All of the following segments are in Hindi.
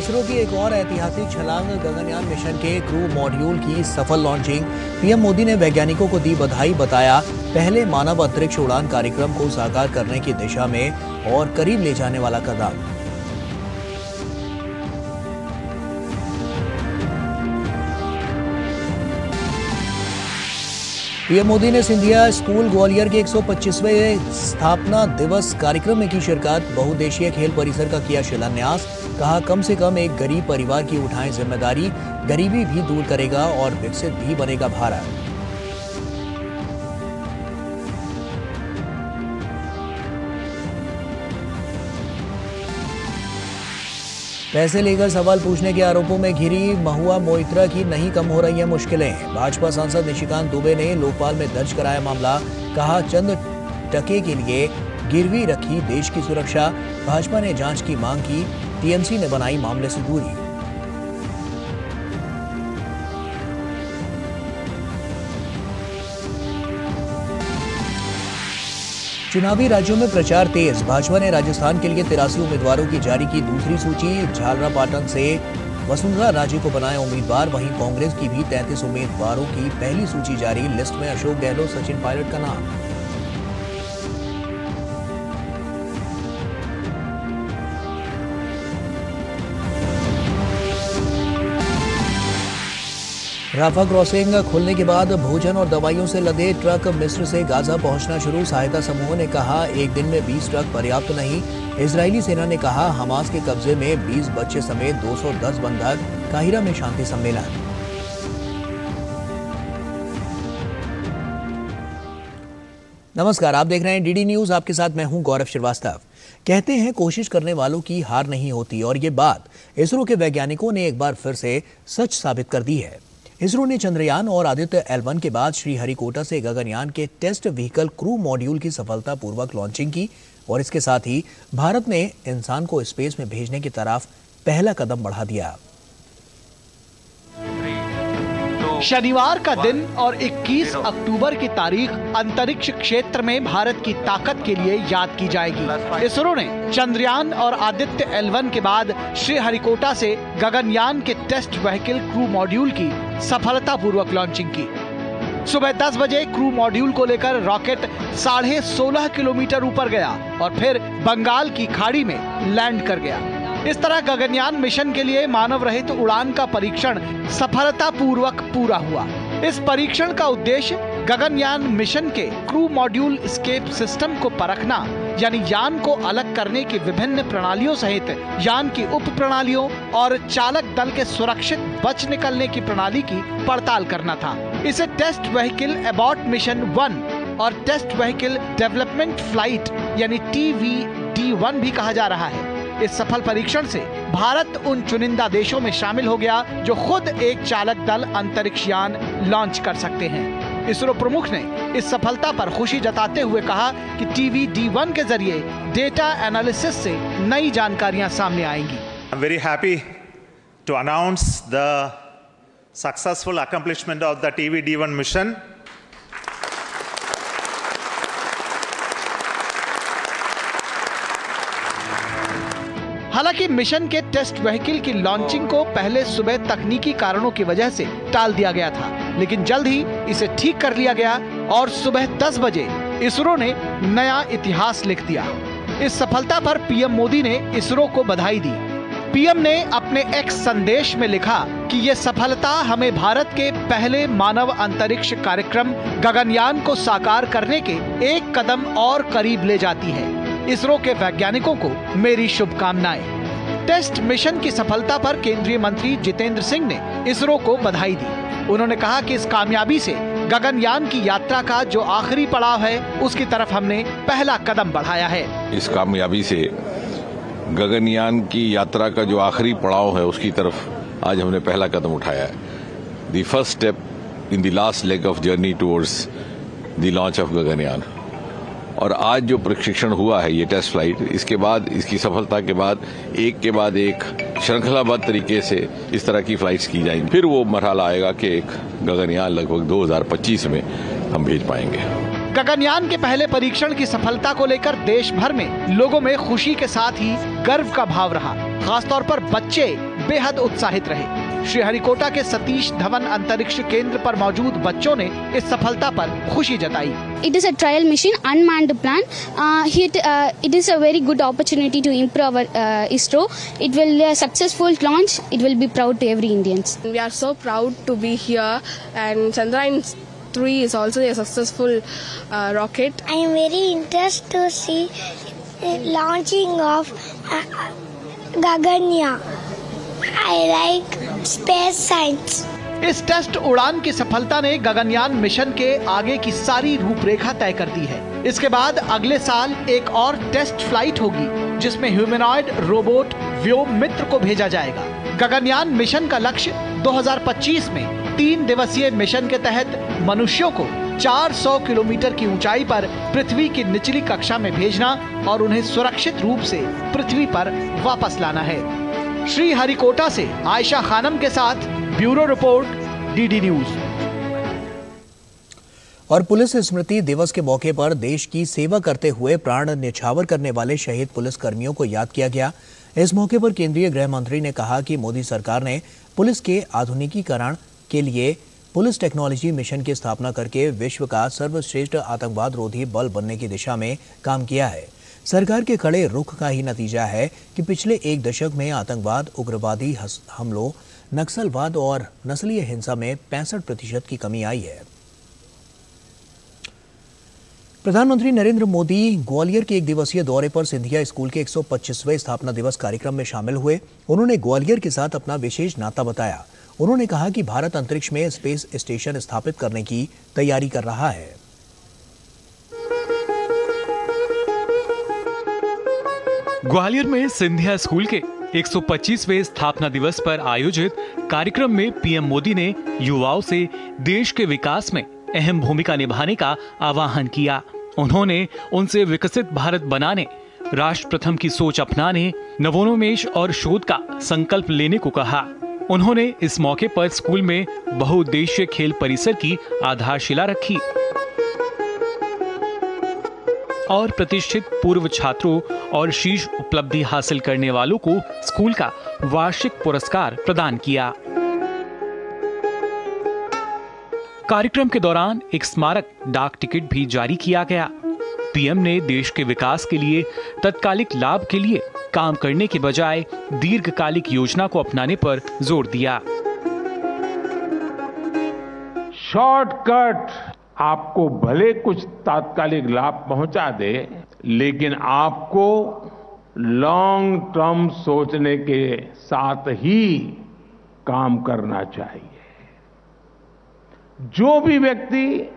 इसरो की एक और ऐतिहासिक छलांग, गगनयान मिशन के क्रू मॉड्यूल की सफल लॉन्चिंग। पीएम मोदी ने वैज्ञानिकों को दी बधाई, बताया पहले मानव अंतरिक्ष उड़ान कार्यक्रम को साकार करने की दिशा में और करीब ले जाने वाला कदम। पीएम मोदी ने सिंधिया स्कूल ग्वालियर के 125वें स्थापना दिवस कार्यक्रम में की शिरकत। बहुउद्देशीय खेल परिसर का किया शिलान्यास। कहा कम से कम एक गरीब परिवार की उठाएं जिम्मेदारी, गरीबी भी दूर करेगा और विकसित भी बनेगा भारत। पैसे लेकर सवाल पूछने के आरोपों में घिरी महुआ मोइत्रा की नहीं कम हो रही है मुश्किलें। भाजपा सांसद निशिकांत दुबे ने लोकपाल में दर्ज कराया मामला। कहा चंद टके के लिए गिरवी रखी देश की सुरक्षा। भाजपा ने जांच की मांग की, टीएमसी ने बनाई मामले से दूरी। चुनावी राज्यों में प्रचार तेज। भाजपा ने राजस्थान के लिए 83 उम्मीदवारों की जारी की दूसरी सूची। झालरापाटन से वसुंधरा राजे को बनाया उम्मीदवार। वहीं कांग्रेस की भी 33 उम्मीदवारों की पहली सूची जारी। लिस्ट में अशोक गहलोत, सचिन पायलट का नाम। राफा क्रॉसिंग खुलने के बाद भोजन और दवाइयों से लदे ट्रक मिस्र से गाजा पहुंचना शुरू। सहायता समूहों ने कहा एक दिन में 20 ट्रक पर्याप्त नहीं। इजरायली सेना ने कहा हमास के कब्जे में 20 बच्चे समेत 210 बंधक। काहिरा में शांति सम्मेलन। नमस्कार, आप देख रहे हैं डीडी न्यूज। आपके साथ मैं हूं गौरव श्रीवास्तव। कहते हैं कोशिश करने वालों की हार नहीं होती, और ये बात इसरो के वैज्ञानिकों ने एक बार फिर से सच साबित कर दी है। इसरो ने चंद्रयान और आदित्य L1 के बाद श्रीहरिकोटा से गगनयान के टेस्ट व्हीकल क्रू मॉड्यूल की सफलतापूर्वक लॉन्चिंग की, और इसके साथ ही भारत ने इंसान को स्पेस में भेजने की तरफ पहला कदम बढ़ा दिया। शनिवार का दिन और 21 अक्टूबर की तारीख अंतरिक्ष क्षेत्र में भारत की ताकत के लिए याद की जाएगी। इसरो ने चंद्रयान और आदित्य L1 के बाद श्रीहरिकोटा से गगनयान के टेस्ट व्हीकल क्रू मॉड्यूल की सफलतापूर्वक लॉन्चिंग की। सुबह 10 बजे क्रू मॉड्यूल को लेकर रॉकेट 16.5 किलोमीटर ऊपर गया और फिर बंगाल की खाड़ी में लैंड कर गया। इस तरह गगनयान मिशन के लिए मानव रहित उड़ान का परीक्षण सफलतापूर्वक पूरा हुआ। इस परीक्षण का उद्देश्य गगनयान मिशन के क्रू मॉड्यूल एस्केप सिस्टम को परखना, यानी यान को अलग करने की विभिन्न प्रणालियों सहित यान की उप प्रणालियों और चालक दल के सुरक्षित बच निकलने की प्रणाली की पड़ताल करना था। इसे टेस्ट व्हीकल एबॉर्ट मिशन 1 और टेस्ट व्हीकल डेवलपमेंट फ्लाइट यानी TVD1 भी कहा जा रहा है। इस सफल परीक्षण से भारत उन चुनिंदा देशों में शामिल हो गया जो खुद एक चालक दल अंतरिक्ष यान लॉन्च कर सकते हैं। इसरो प्रमुख ने इस सफलता पर खुशी जताते हुए कहा कि TVD1 के जरिए डेटा एनालिसिस से नई जानकारियां सामने आएंगी। I'm very happy to announce the successful accomplishment of the TVD1 mission. हालांकि मिशन के टेस्ट व्हीकल की लॉन्चिंग को पहले सुबह तकनीकी कारणों की वजह से टाल दिया गया था, लेकिन जल्द ही इसे ठीक कर लिया गया और सुबह 10 बजे इसरो ने नया इतिहास लिख दिया। इस सफलता पर पीएम मोदी ने इसरो को बधाई दी। पीएम ने अपने एक्स संदेश में लिखा कि ये सफलता हमें भारत के पहले मानव अंतरिक्ष कार्यक्रम गगनयान को साकार करने के एक कदम और करीब ले जाती है। इसरो के वैज्ञानिकों को मेरी शुभकामनाएं। टेस्ट मिशन की सफलता पर केंद्रीय मंत्री जितेंद्र सिंह ने इसरो को बधाई दी। उन्होंने कहा कि इस कामयाबी से गगनयान की यात्रा का जो आखिरी पड़ाव है उसकी तरफ हमने पहला कदम बढ़ाया है। इस कामयाबी से गगनयान की यात्रा का जो आखिरी पड़ाव है उसकी तरफ आज हमने पहला कदम उठाया है। The first step in the last leg of journey towards the launch of Gaganyaan. और आज जो प्रशिक्षण हुआ है, ये टेस्ट फ्लाइट, इसके बाद, इसकी सफलता के बाद एक के बाद एक श्रृंखलाबद्ध तरीके से इस तरह की फ्लाइट्स की जाएंगी। फिर वो मरहला आएगा कि एक गगनयान लगभग 2025 में हम भेज पाएंगे। गगनयान के पहले परीक्षण की सफलता को लेकर देश भर में लोगों में खुशी के साथ ही गर्व का भाव रहा। खासतौर पर बच्चे बेहद उत्साहित रहे। श्रीहरिकोटा के सतीश धवन अंतरिक्ष केंद्र पर मौजूद बच्चों ने इस सफलता पर खुशी जताई। It is a trial mission, unmanned plan. It is a very good opportunity to improve our ISRO. It will be a successful launch. It will be proud to every Indians. We are so proud to be here, and Chandrayaan-3 is also a successful rocket. I am very interested to see launching of Gaganyaan. I like space science. इस टेस्ट उड़ान की सफलता ने गगनयान मिशन के आगे की सारी रूपरेखा तय कर दी है। इसके बाद अगले साल एक और टेस्ट फ्लाइट होगी, जिसमें ह्यूमनॉइड रोबोट व्योम मित्र को भेजा जाएगा। गगनयान मिशन का लक्ष्य 2025 में 3 दिवसीय मिशन के तहत मनुष्यों को 400 किलोमीटर की ऊंचाई पर पृथ्वी की निचली कक्षा में भेजना और उन्हें सुरक्षित रूप से पृथ्वी पर वापस लाना है। श्रीहरिकोटा से आयशा खानम के साथ ब्यूरो रिपोर्ट, डीडी न्यूज। और पुलिस स्मृति दिवस के मौके पर देश की सेवा करते हुए प्राण न्यौछावर करने वाले शहीद पुलिस कर्मियों को याद किया गया। इस मौके पर केंद्रीय गृह मंत्री ने कहा कि मोदी सरकार ने पुलिस के आधुनिकीकरण के लिए पुलिस टेक्नोलॉजी मिशन की स्थापना करके विश्व का सर्वश्रेष्ठ आतंकवाद रोधी बल बनने की दिशा में काम किया है। सरकार के कड़े रुख का ही नतीजा है कि पिछले 1 दशक में आतंकवाद, उग्रवादी हमलों, नक्सलवाद और नस्लीय हिंसा में 65% की कमी आई है। प्रधानमंत्री नरेंद्र मोदी ग्वालियर के 1 दिवसीय दौरे पर सिंधिया स्कूल के 125वें स्थापना दिवस कार्यक्रम में शामिल हुए। उन्होंने ग्वालियर के साथ अपना विशेष नाता बताया। उन्होंने कहा कि भारत अंतरिक्ष में स्पेस स्टेशन स्थापित करने की तैयारी कर रहा है। ग्वालियर में सिंधिया स्कूल के 125वें स्थापना दिवस पर आयोजित कार्यक्रम में पीएम मोदी ने युवाओं से देश के विकास में अहम भूमिका निभाने का आह्वान किया। उन्होंने उनसे विकसित भारत बनाने, राष्ट्र प्रथम की सोच अपनाने, नवोन्मेष और शोध का संकल्प लेने को कहा। उन्होंने इस मौके पर स्कूल में बहुउद्देशीय खेल परिसर की आधारशिला रखी और प्रतिष्ठित पूर्व छात्रों और शीर्ष उपलब्धि हासिल करने वालों को स्कूल का वार्षिक पुरस्कार प्रदान किया। कार्यक्रम के दौरान एक स्मारक डाक टिकट भी जारी किया गया। पीएम ने देश के विकास के लिए तत्कालिक लाभ के लिए काम करने के बजाय दीर्घकालिक योजना को अपनाने पर जोर दिया। शॉर्टकट आपको भले कुछ तात्कालिक लाभ पहुंचा दे, लेकिन आपको लॉन्ग टर्म सोचने के साथ ही काम करना चाहिए। जो भी व्यक्ति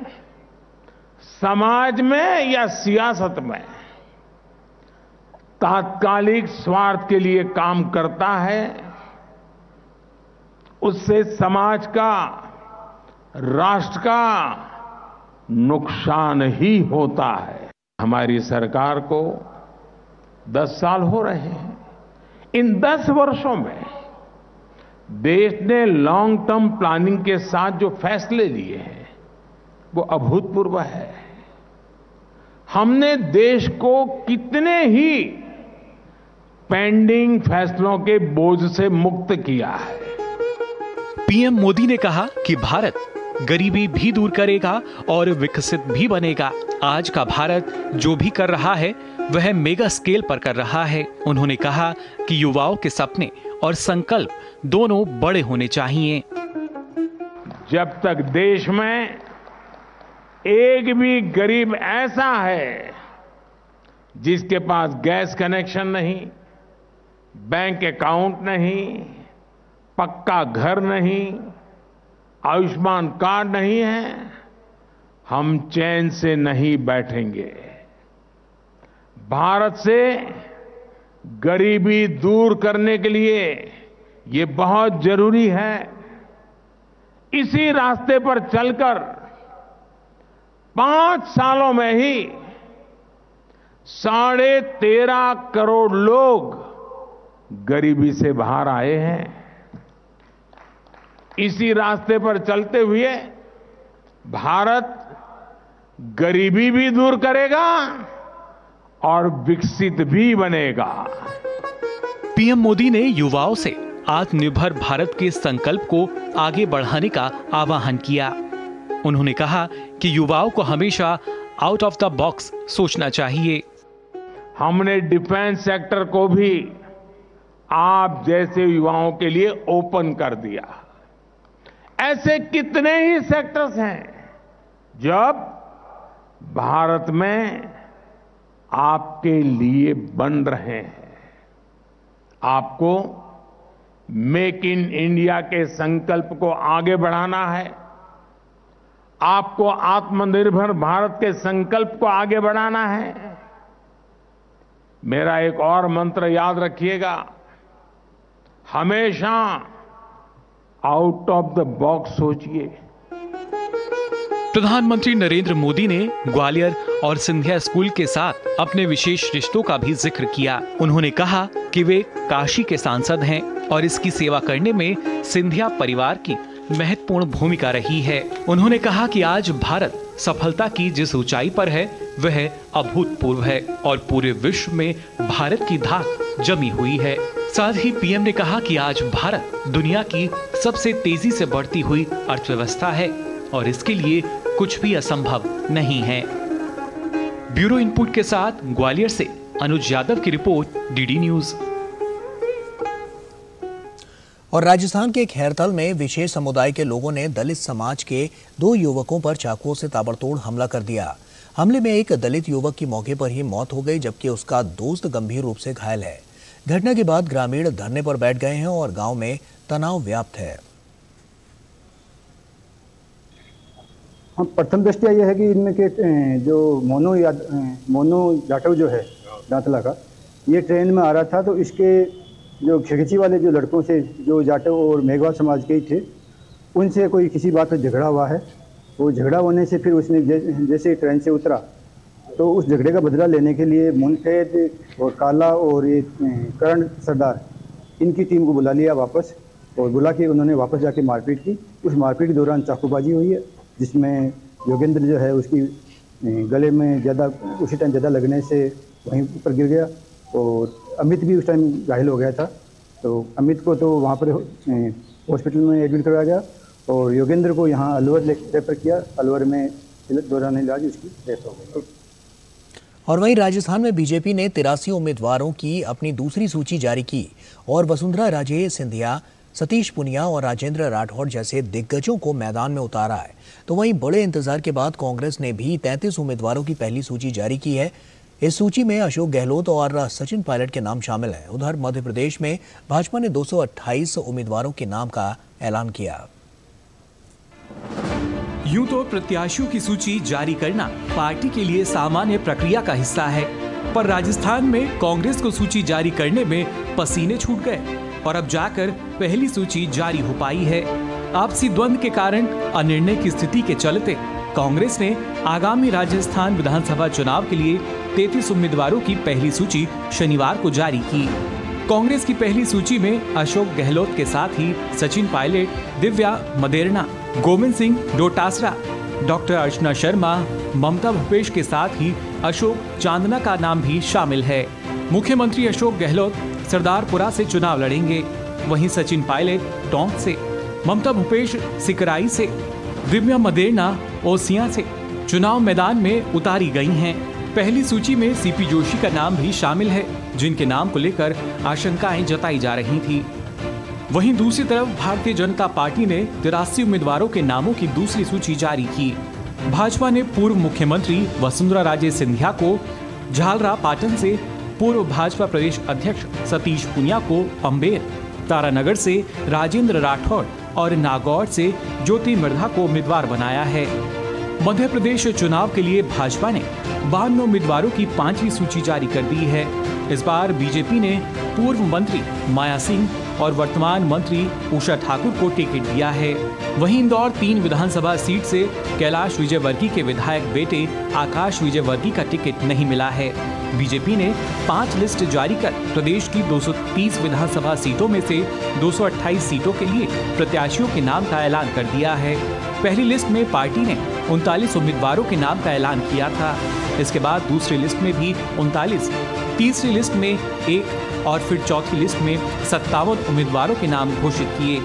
समाज में या सियासत में तात्कालिक स्वार्थ के लिए काम करता है, उससे समाज का, राष्ट्र का नुकसान ही होता है। हमारी सरकार को 10 साल हो रहे हैं। इन 10 वर्षों में देश ने लॉन्ग टर्म प्लानिंग के साथ जो फैसले लिए हैं वो अभूतपूर्व है। हमने देश को कितने ही पेंडिंग फैसलों के बोझ से मुक्त किया है। पीएम मोदी ने कहा कि भारत गरीबी भी दूर करेगा और विकसित भी बनेगा। आज का भारत जो भी कर रहा है वह मेगा स्केल पर कर रहा है। उन्होंने कहा कि युवाओं के सपने और संकल्प दोनों बड़े होने चाहिए। जब तक देश में एक भी गरीब ऐसा है जिसके पास गैस कनेक्शन नहीं, बैंक अकाउंट नहीं, पक्का घर नहीं, आयुष्मान कार्ड नहीं है, हम चैन से नहीं बैठेंगे। भारत से गरीबी दूर करने के लिए ये बहुत जरूरी है। इसी रास्ते पर चलकर 5 सालों में ही 13.5 करोड़ लोग गरीबी से बाहर आए हैं। इसी रास्ते पर चलते हुए भारत गरीबी भी दूर करेगा और विकसित भी बनेगा। पीएम मोदी ने युवाओं से आत्मनिर्भर भारत के संकल्प को आगे बढ़ाने का आह्वान किया। उन्होंने कहा कि युवाओं को हमेशा आउट ऑफ द बॉक्स सोचना चाहिए। हमने डिफेंस सेक्टर को भी आप जैसे युवाओं के लिए ओपन कर दिया। ऐसे कितने ही सेक्टर्स हैं जब भारत में आपके लिए बन रहे हैं। आपको मेक इन इंडिया के संकल्प को आगे बढ़ाना है, आपको आत्मनिर्भर भारत के संकल्प को आगे बढ़ाना है। मेरा एक और मंत्र याद रखिएगा, हमेशा आउट ऑफ द बॉक्स सोचिए। प्रधानमंत्री नरेंद्र मोदी ने ग्वालियर और सिंधिया स्कूल के साथ अपने विशेष रिश्तों का भी जिक्र किया। उन्होंने कहा कि वे काशी के सांसद हैं और इसकी सेवा करने में सिंधिया परिवार की महत्वपूर्ण भूमिका रही है। उन्होंने कहा कि आज भारत सफलता की जिस ऊंचाई पर है वह अभूतपूर्व है और पूरे विश्व में भारत की धाक जमी हुई है। साथ ही पीएम ने कहा कि आज भारत दुनिया की सबसे तेजी से बढ़ती हुई अर्थव्यवस्था है और इसके लिए कुछ भी असंभव नहीं है। ब्यूरो इनपुट के साथ ग्वालियर से अनुज यादव की रिपोर्ट, डीडी न्यूज। और राजस्थान के खैरथल में विशेष समुदाय के लोगों ने दलित समाज के 2 युवकों पर चाकुओं से ताबड़तोड़ हमला कर दिया। हमले में एक दलित युवक की मौके पर ही मौत हो गई, जबकि उसका दोस्त गंभीर रूप से घायल है। घटना के बाद ग्रामीण धरने पर बैठ गए हैं और गांव में तनाव व्याप्त है। प्रथम दृष्टया यह है कि इनमें के जो मोनू जाटव जो है दांतला का, ये ट्रेन में आ रहा था, तो इसके जो खिगची वाले जो लड़कों से, जो जाटव और मेघवाल समाज के ही थे, उनसे कोई किसी बात पर झगड़ा हुआ है। वो झगड़ा होने से फिर उसने जैसे ट्रेन से उतरा तो उस झगड़े का बदला लेने के लिए मुनफेद और काला और ये करण सरदार, इनकी टीम को बुला लिया वापस, और बुला के उन्होंने वापस जाके मारपीट की। उस मारपीट के दौरान चाकूबाजी हुई है, जिसमें योगेंद्र जो है उसकी गले में ज़्यादा उसी टाइम ज़्यादा लगने से वहीं ऊपर गिर गया, और अमित भी उस टाइम घायल हो गया था। तो अमित को तो वहाँ पर हॉस्पिटल में एडमिट करवाया गया और योगेंद्र को यहाँ अलवर रेफर किया। अलवर में दौरान इलाज उसकी डेथ हो गई। और वहीं राजस्थान में बीजेपी ने 83 उम्मीदवारों की अपनी दूसरी सूची जारी की और वसुंधरा राजे सिंधिया, सतीश पुनिया और राजेंद्र राठौड़ जैसे दिग्गजों को मैदान में उतारा है। तो वहीं बड़े इंतजार के बाद कांग्रेस ने भी 33 उम्मीदवारों की पहली सूची जारी की है। इस सूची में अशोक गहलोत और सचिन पायलट के नाम शामिल हैं। उधर मध्य प्रदेश में भाजपा ने 228 उम्मीदवारों के नाम का ऐलान किया। यूं तो प्रत्याशियों की सूची जारी करना पार्टी के लिए सामान्य प्रक्रिया का हिस्सा है, पर राजस्थान में कांग्रेस को सूची जारी करने में पसीने छूट गए और अब जाकर पहली सूची जारी हो पाई है। आपसी द्वंद के कारण अनिर्णय की स्थिति के चलते कांग्रेस ने आगामी राजस्थान विधानसभा चुनाव के लिए 33 उम्मीदवारों की पहली सूची शनिवार को जारी की। कांग्रेस की पहली सूची में अशोक गहलोत के साथ ही सचिन पायलट, दिव्या मदेरणा, गोविंद सिंह डोटासरा, डॉक्टर अर्चना शर्मा, ममता भूपेश के साथ ही अशोक चांदना का नाम भी शामिल है। मुख्यमंत्री अशोक गहलोत सरदारपुरा से चुनाव लड़ेंगे, वहीं सचिन पायलट टोंक से, ममता भूपेश सिकराई से, दिव्या मदेरणा ओसियां से चुनाव मैदान में उतारी गई हैं। पहली सूची में सीपी जोशी का नाम भी शामिल है, जिनके नाम को लेकर आशंकाएं जताई जा रही थी। वहीं दूसरी तरफ भारतीय जनता पार्टी ने 83 उम्मीदवारों के नामों की दूसरी सूची जारी की। भाजपा ने पूर्व मुख्यमंत्री वसुंधरा राजे सिंधिया को झालरा पाटन से, पूर्व भाजपा प्रदेश अध्यक्ष सतीश पुनिया को अम्बेर, तारानगर से राजेंद्र राठौड़ और नागौर से ज्योति मिर्धा को उम्मीदवार बनाया है। मध्य प्रदेश चुनाव के लिए भाजपा ने 52 उम्मीदवारों की 5वीं सूची जारी कर दी है। इस बार बीजेपी ने पूर्व मंत्री माया सिंह और वर्तमान मंत्री उषा ठाकुर को टिकट दिया है। वहीं इंदौर 3 विधानसभा सीट से कैलाश विजयवर्गीय के विधायक बेटे आकाश विजयवर्गीय का टिकट नहीं मिला है। बीजेपी ने 5 लिस्ट जारी कर प्रदेश की 230 विधानसभा सीटों में से 228 सीटों के लिए प्रत्याशियों के नाम का ऐलान कर दिया है। पहली लिस्ट में पार्टी ने 39 उम्मीदवारों के नाम का ऐलान किया था। इसके बाद दूसरी लिस्ट में भी 39, तीसरी लिस्ट में 1 और फिर चौथी लिस्ट में 57 उम्मीदवारों के नाम घोषित किए।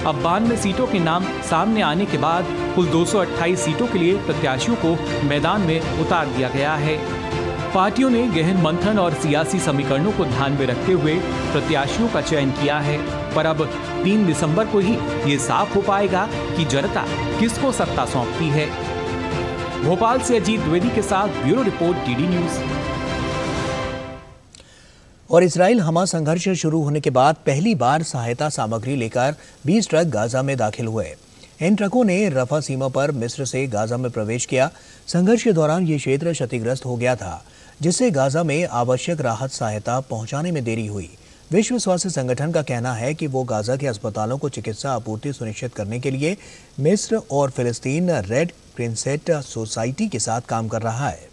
अब 92 सीटों के नाम सामने आने के बाद कुल 228 सीटों के लिए प्रत्याशियों को मैदान में उतार दिया गया है। पार्टियों ने गहन मंथन और सियासी समीकरणों को ध्यान में रखते हुए प्रत्याशियों का चयन किया है, पर अब 3 दिसंबर को ही ये साफ हो पाएगा कि जनता किसको सत्ता सौंपती है। भोपाल से अजीत द्विवेदी के साथ ब्यूरो रिपोर्ट, डीडी न्यूज। और इजराइल हमास संघर्ष शुरू होने के बाद पहली बार सहायता सामग्री लेकर 20 ट्रक गाजा में दाखिल हुए। इन ट्रकों ने रफा सीमा पर मिस्र से गाजा में प्रवेश किया। संघर्ष के दौरान ये क्षेत्र क्षतिग्रस्त हो गया था, जिससे गाजा में आवश्यक राहत सहायता पहुंचाने में देरी हुई। विश्व स्वास्थ्य संगठन का कहना है कि वो गाजा के अस्पतालों को चिकित्सा आपूर्ति सुनिश्चित करने के लिए मिस्र और फिलिस्तीन रेड क्रिसेंट सोसाइटी के साथ काम कर रहा है।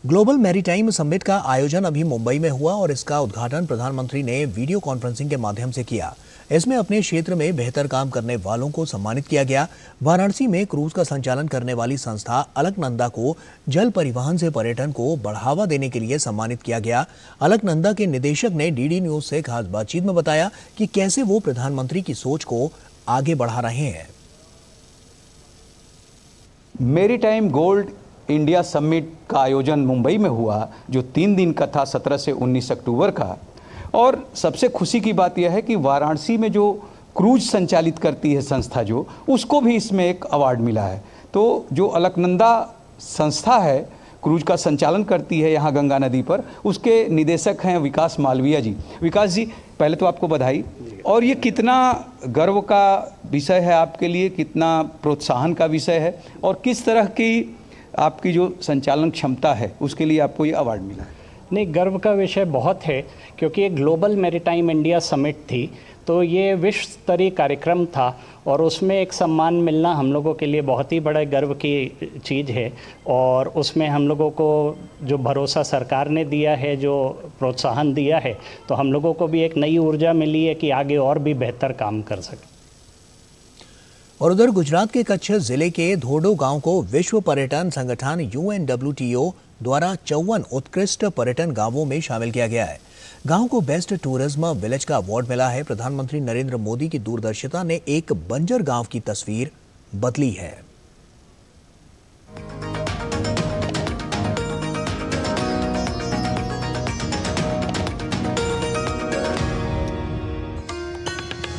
ग्लोबल मैरीटाइम समिट का आयोजन अभी मुंबई में हुआ और इसका उद्घाटन प्रधानमंत्री ने वीडियो कॉन्फ्रेंसिंग के माध्यम से किया। इसमें अपने क्षेत्र में बेहतर काम करने वालों को सम्मानित किया गया। वाराणसी में क्रूज का संचालन करने वाली संस्था अलकनंदा को जल परिवहन से पर्यटन को बढ़ावा देने के लिए सम्मानित किया गया। अलकनंदा के निदेशक ने डीडी न्यूज से खास बातचीत में बताया कि कैसे वो प्रधानमंत्री की सोच को आगे बढ़ा रहे हैं। मैरीटाइम गोल्ड इंडिया समिट का आयोजन मुंबई में हुआ, जो 3 दिन का था, 17 से 19 अक्टूबर का। और सबसे खुशी की बात यह है कि वाराणसी में जो क्रूज संचालित करती है संस्था, जो उसको भी इसमें एक अवार्ड मिला है। तो जो अलकनंदा संस्था है, क्रूज का संचालन करती है यहाँ गंगा नदी पर, उसके निदेशक हैं विकास मालवीय जी। विकास जी, पहले तो आपको बधाई। और ये कितना गर्व का विषय है आपके लिए, कितना प्रोत्साहन का विषय है, और किस तरह की आपकी जो संचालन क्षमता है उसके लिए आपको ये अवार्ड मिला है? नहीं, गर्व का विषय बहुत है, क्योंकि ये ग्लोबल मैरीटाइम इंडिया समिट थी, तो ये विश्व स्तरीय कार्यक्रम था और उसमें एक सम्मान मिलना हम लोगों के लिए बहुत ही बड़ा गर्व की चीज़ है। और उसमें हम लोगों को जो भरोसा सरकार ने दिया है, जो प्रोत्साहन दिया है, तो हम लोगों को भी एक नई ऊर्जा मिली है कि आगे और भी बेहतर काम कर सकें। और उधर गुजरात के कच्छ जिले के धोडो गांव को विश्व पर्यटन संगठन UNWTO द्वारा 54 उत्कृष्ट पर्यटन गांवों में शामिल किया गया है। गांव को बेस्ट टूरिज्म विलेज का अवार्ड मिला है। प्रधानमंत्री नरेंद्र मोदी की दूरदर्शिता ने एक बंजर गांव की तस्वीर बदली है।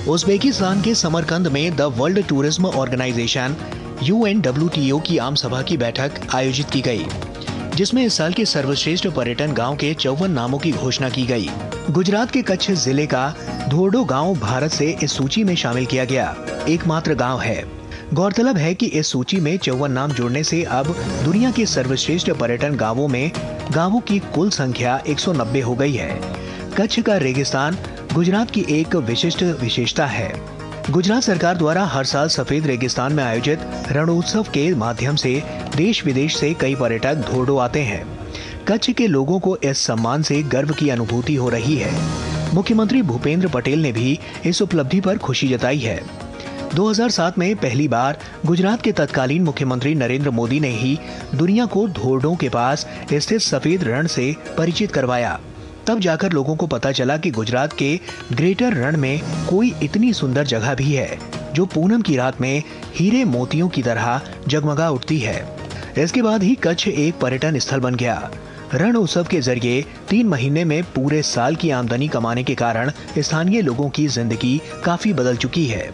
उज़्बेकिस्तान के समरकंद में the world tourism organisation UNWTO की आम सभा की बैठक आयोजित की गई, जिसमें इस साल के सर्वश्रेष्ठ पर्यटन गांव के 54 नामों की घोषणा की गई। गुजरात के कच्छ जिले का धोडो गांव भारत से इस सूची में शामिल किया गया एकमात्र गांव है। गौरतलब है कि इस सूची में 54 नाम जुड़ने से अब दुनिया के सर्वश्रेष्ठ पर्यटन गांवों में गांवों की कुल संख्या 190 हो गई है। कच्छ का रेगिस्तान गुजरात की एक विशिष्ट विशेषता है। गुजरात सरकार द्वारा हर साल सफेद रेगिस्तान में आयोजित रणोत्सव के माध्यम से देश विदेश से कई पर्यटक धोडो आते हैं। कच्छ के लोगों को इस सम्मान से गर्व की अनुभूति हो रही है। मुख्यमंत्री भूपेंद्र पटेल ने भी इस उपलब्धि पर खुशी जताई है। 2007 में पहली बार गुजरात के तत्कालीन मुख्यमंत्री नरेंद्र मोदी ने ही दुनिया को धोडो के पास स्थित सफेद रण से परिचित करवाया। तब जाकर लोगों को पता चला कि गुजरात के ग्रेटर रण में कोई इतनी सुंदर जगह भी है जो पूनम की रात में हीरे मोतियों की तरह जगमगा उठती है। इसके बाद ही कच्छ एक पर्यटन स्थल बन गया। रण उत्सव के जरिए 3 महीने में पूरे साल की आमदनी कमाने के कारण स्थानीय लोगों की जिंदगी काफी बदल चुकी है।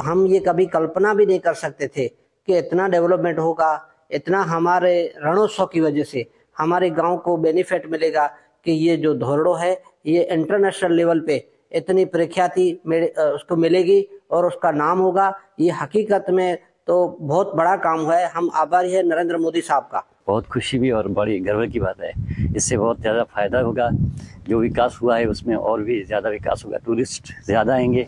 हम ये कभी कल्पना भी नहीं कर सकते थे कि इतना डेवलपमेंट होगा, इतना हमारे रणोत्सव की वजह से हमारे गांव को बेनिफिट मिलेगा कि ये जो धोरडो है ये इंटरनेशनल लेवल पे इतनी प्रख्याति उसको मिलेगी और उसका नाम होगा। ये हकीकत में तो बहुत बड़ा काम हुआ है। हम आभारी है नरेंद्र मोदी साहब का। बहुत खुशी भी और बड़ी गर्व की बात है। इससे बहुत ज़्यादा फायदा होगा। जो विकास हुआ है उसमें और भी ज़्यादा विकास होगा, टूरिस्ट ज़्यादा आएंगे।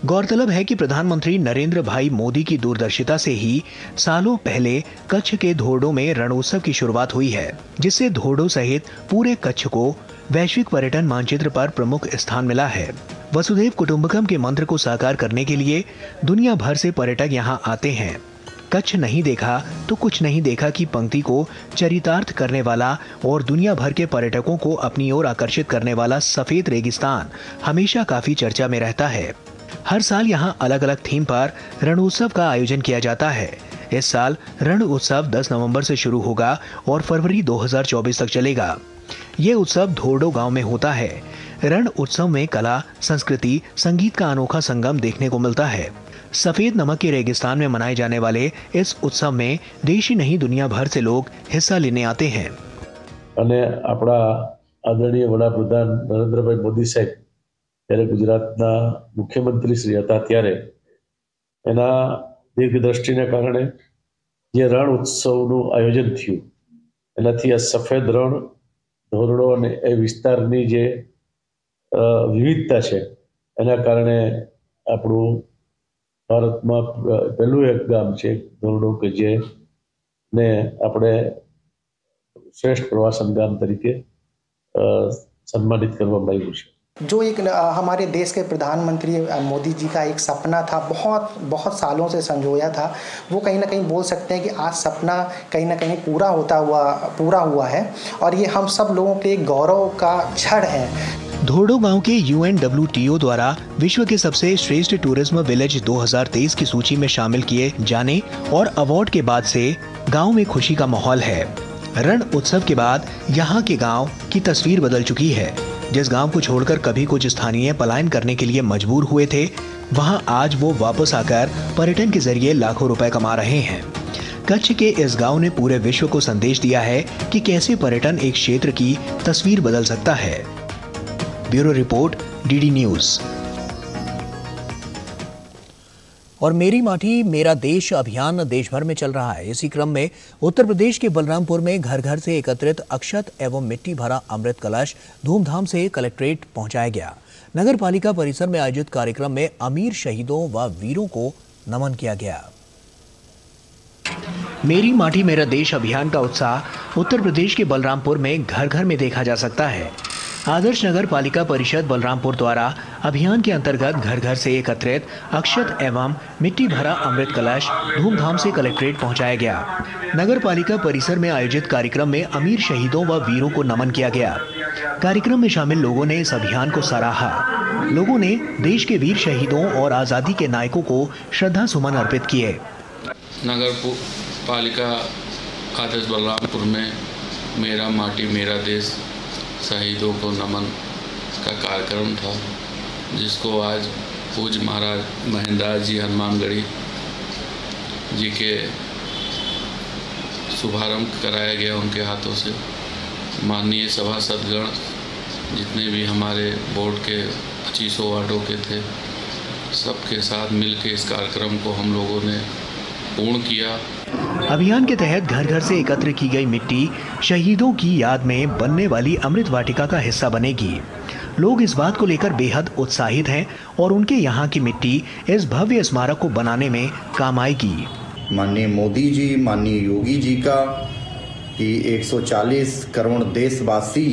गौरतलब है कि प्रधानमंत्री नरेंद्र भाई मोदी की दूरदर्शिता से ही सालों पहले कच्छ के धोडो में रणोत्सव की शुरुआत हुई है, जिससे धोडो सहित पूरे कच्छ को वैश्विक पर्यटन मानचित्र पर प्रमुख स्थान मिला है। वसुधैव कुटुंबकम के मंत्र को साकार करने के लिए दुनिया भर से पर्यटक यहां आते हैं। कच्छ नहीं देखा तो कुछ नहीं देखा की पंक्ति को चरितार्थ करने वाला और दुनिया भर के पर्यटकों को अपनी ओर आकर्षित करने वाला सफेद रेगिस्तान हमेशा काफी चर्चा में रहता है। हर साल यहां अलग अलग थीम पर रण उत्सव का आयोजन किया जाता है। इस साल रण उत्सव 10 नवंबर से शुरू होगा और फरवरी 2024 तक चलेगा। ये उत्सव धोरडो गांव में होता है। रण उत्सव में कला, संस्कृति, संगीत का अनोखा संगम देखने को मिलता है। सफेद नमक के रेगिस्तान में मनाए जाने वाले इस उत्सव में देश ही नहीं दुनिया भर से लोग हिस्सा लेने आते हैं। અને આપણા આદરણીય વડાપ્રધાન નરેન્દ્રભાઈ મોદી સાહેબ જ્યારે ગુજરાતના મુખ્યમંત્રી શ્રી હતા ત્યારે એના દીર્ઘદ્રષ્ટિને કારણે જે રણ ઉત્સવનું આયોજન થયું એનાથી આ સફેદ રણ ધોરડો અને એ વિસ્તારની જે વિવિધતા છે એના કારણે આપણું ભારતમાં પહેલું એક ગામ છે ધોરડો કે જે ને આપણે શ્રેષ્ઠ પ્રવાસન ગામ તરીકે સન્માનિત કરવામાં આવ્યું છે। जो एक हमारे देश के प्रधानमंत्री मोदी जी का एक सपना था, बहुत सालों से संजोया था, वो कहीं ना कहीं बोल सकते हैं कि आज सपना कहीं ना कहीं पूरा हुआ है और ये हम सब लोगों के गौरव का क्षण है। धोरडो गांव के UNWTO द्वारा विश्व के सबसे श्रेष्ठ टूरिज्म विलेज 2023 की सूची में शामिल किए जाने और अवार्ड के बाद से गांव में खुशी का माहौल है। रण उत्सव के बाद यहाँ के गांव की तस्वीर बदल चुकी है। जिस गांव को छोड़कर कभी कुछ स्थानीय पलायन करने के लिए मजबूर हुए थे, वहां आज वो वापस आकर पर्यटन के जरिए लाखों रुपए कमा रहे हैं। कच्छ के इस गांव ने पूरे विश्व को संदेश दिया है कि कैसे पर्यटन एक क्षेत्र की तस्वीर बदल सकता है। Bureau report, DD news. और मेरी माटी मेरा देश अभियान देश भर में चल रहा है। इसी क्रम में उत्तर प्रदेश के बलरामपुर में घर घर से एकत्रित अक्षत एवं मिट्टी भरा अमृत कलश धूमधाम से कलेक्ट्रेट पहुंचाया गया। नगर पालिका परिसर में आयोजित कार्यक्रम में अमीर शहीदों व वीरों को नमन किया गया। मेरी माटी मेरा देश अभियान का उत्साह उत्तर प्रदेश के बलरामपुर में घर घर में देखा जा सकता है। आदर्श नगर पालिका परिषद बलरामपुर द्वारा अभियान के अंतर्गत घर घर से एकत्रित अक्षत एवं मिट्टी भरा अमृत कलश धूमधाम से कलेक्ट्रेट पहुंचाया गया। नगर पालिका परिसर में आयोजित कार्यक्रम में अमीर शहीदों व वीरों को नमन किया गया। कार्यक्रम में शामिल लोगों ने इस अभियान को सराहा। लोगों ने देश के वीर शहीदों और आज़ादी के नायकों को श्रद्धा सुमन अर्पित किए। नगर पालिका आदर्श बलरामपुर में मेरा माटी मेरा देश शहीदों को नमन का कार्यक्रम था, जिसको आज पूज्य महाराज महेंद्र जी हनुमानगढ़ी जी के शुभारंभ कराया गया उनके हाथों से। माननीय सभासदगण जितने भी हमारे बोर्ड के 25 वार्डों के थे, सबके साथ मिलकर इस कार्यक्रम को हम लोगों ने पूर्ण किया। अभियान के तहत घर घर से एकत्र की गई मिट्टी शहीदों की याद में बनने वाली अमृत वाटिका का हिस्सा बनेगी। लोग इस बात को लेकर बेहद उत्साहित हैं और उनके यहाँ की मिट्टी इस भव्य स्मारक को बनाने में काम आएगी। माननीय मोदी जी, माननीय योगी जी का कि 140 करोड़ देशवासी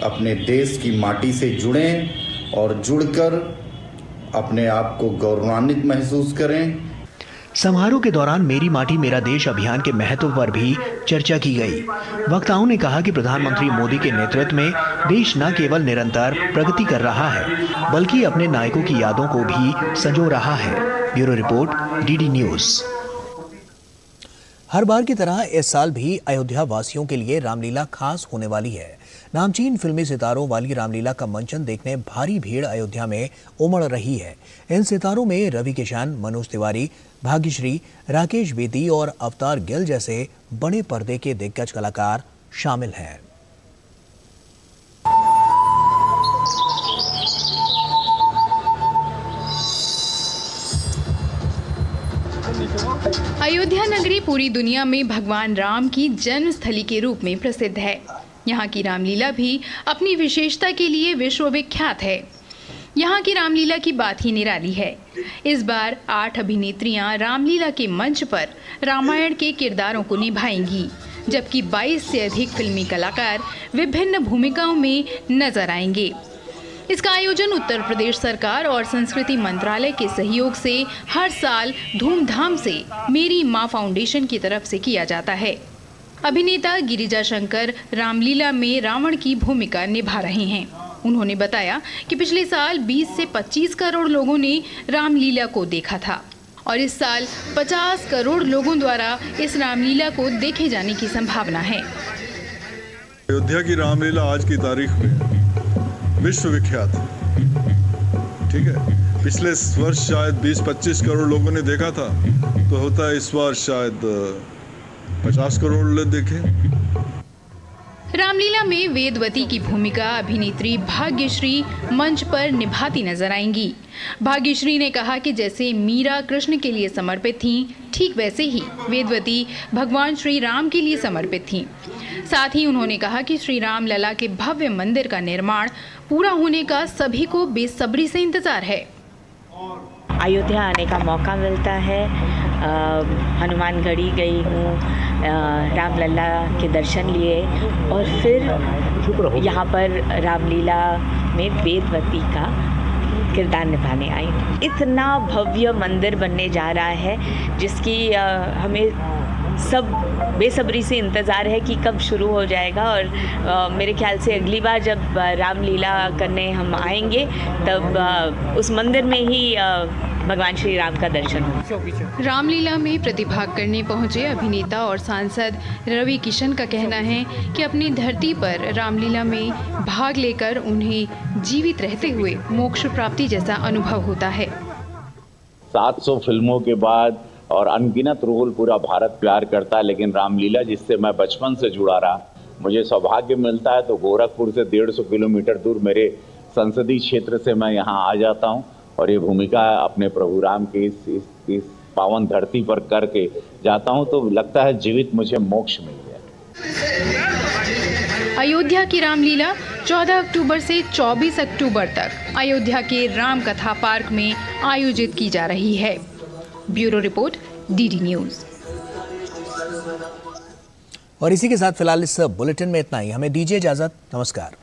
अपने देश की माटी से जुड़ें और जुड़कर अपने आप को गौरवान्वित महसूस करें। समारोह के दौरान मेरी माटी मेरा देश अभियान के महत्व पर भी चर्चा की गई। वक्ताओं ने कहा कि प्रधानमंत्री मोदी के नेतृत्व में देश न केवल निरंतर प्रगति कर रहा है, बल्कि अपने नायकों की यादों को भी संजो रहा है। Bureau report, DD news. हर बार की तरह इस साल भी अयोध्या वासियों के लिए रामलीला खास होने वाली है। नामचीन फिल्मी सितारों वाली रामलीला का मंचन देखने भारी भीड़ अयोध्या में उमड़ रही है। इन सितारों में रवि किशन, मनोज तिवारी, भाग्यश्री, राकेश बेदी और अवतार गिल जैसे बड़े पर्दे के दिग्गज कलाकार शामिल हैं। अयोध्या नगरी पूरी दुनिया में भगवान राम की जन्मस्थली के रूप में प्रसिद्ध है। यहाँ की रामलीला भी अपनी विशेषता के लिए विश्वविख्यात है। यहाँ की रामलीला की बात ही निराली है। इस बार 8 अभिनेत्रियाँ रामलीला के मंच पर रामायण के किरदारों को निभाएंगी, जबकि 22 से अधिक फिल्मी कलाकार विभिन्न भूमिकाओं में नजर आएंगे। इसका आयोजन उत्तर प्रदेश सरकार और संस्कृति मंत्रालय के सहयोग से हर साल धूमधाम से मेरी मां फाउंडेशन की तरफ से किया जाता है। अभिनेता गिरिजा शंकर रामलीला में रावण की भूमिका निभा रहे हैं। उन्होंने बताया कि पिछले साल 20 से 25 करोड़ लोगों ने रामलीला को देखा था और इस साल 50 करोड़ लोगों द्वारा इस रामलीला को देखे जाने की संभावना है। अयोध्या की रामलीला आज की तारीख में विश्व विख्यात है। ठीक है, पिछले वर्ष शायद 20-25 करोड़ लोगों ने देखा था, तो होता है इस बार शायद 50 करोड़ लोग देखे। रामलीला में वेदवती की भूमिका अभिनेत्री भाग्यश्री मंच पर निभाती नजर आएंगी। भाग्यश्री ने कहा कि जैसे मीरा कृष्ण के लिए समर्पित थीं, ठीक वैसे ही वेदवती भगवान श्री राम के लिए समर्पित थीं। साथ ही उन्होंने कहा कि श्री राम लला के भव्य मंदिर का निर्माण पूरा होने का सभी को बेसब्री से इंतजार है। अयोध्या आने का मौका मिलता है। हनुमानगढ़ी गई हूँ, रामलला के दर्शन लिए और फिर यहाँ पर रामलीला में वेदवती का किरदार निभाने आई। इतना भव्य मंदिर बनने जा रहा है जिसकी हमें सब बेसब्री से इंतज़ार है कि कब शुरू हो जाएगा और मेरे ख्याल से अगली बार जब रामलीला करने हम आएंगे तब उस मंदिर में ही भगवान श्री राम का दर्शन हो। रामलीला में प्रतिभाग करने पहुंचे अभिनेता और सांसद रवि किशन का कहना है कि अपनी धरती पर रामलीला में भाग लेकर उन्हें जीवित रहते हुए मोक्ष प्राप्ति जैसा अनुभव होता है। 700 फिल्मों के बाद और अनगिनत रोल पूरा भारत प्यार करता है, लेकिन रामलीला जिससे मैं बचपन से जुड़ा रहा, मुझे सौभाग्य मिलता है तो गोरखपुर से 150 किलोमीटर दूर मेरे संसदीय क्षेत्र से मैं यहाँ आ जाता हूँ और ये भूमिका अपने प्रभु राम की इस पावन धरती पर करके जाता हूँ, तो लगता है जीवित मुझे मोक्ष मिल गया। अयोध्या की रामलीला 14 अक्टूबर से 24 अक्टूबर तक अयोध्या के राम कथा पार्क में आयोजित की जा रही है। Bureau report, DD news. और इसी के साथ फिलहाल इस बुलेटिन में इतना ही। हमें दीजिए इजाजत। नमस्कार।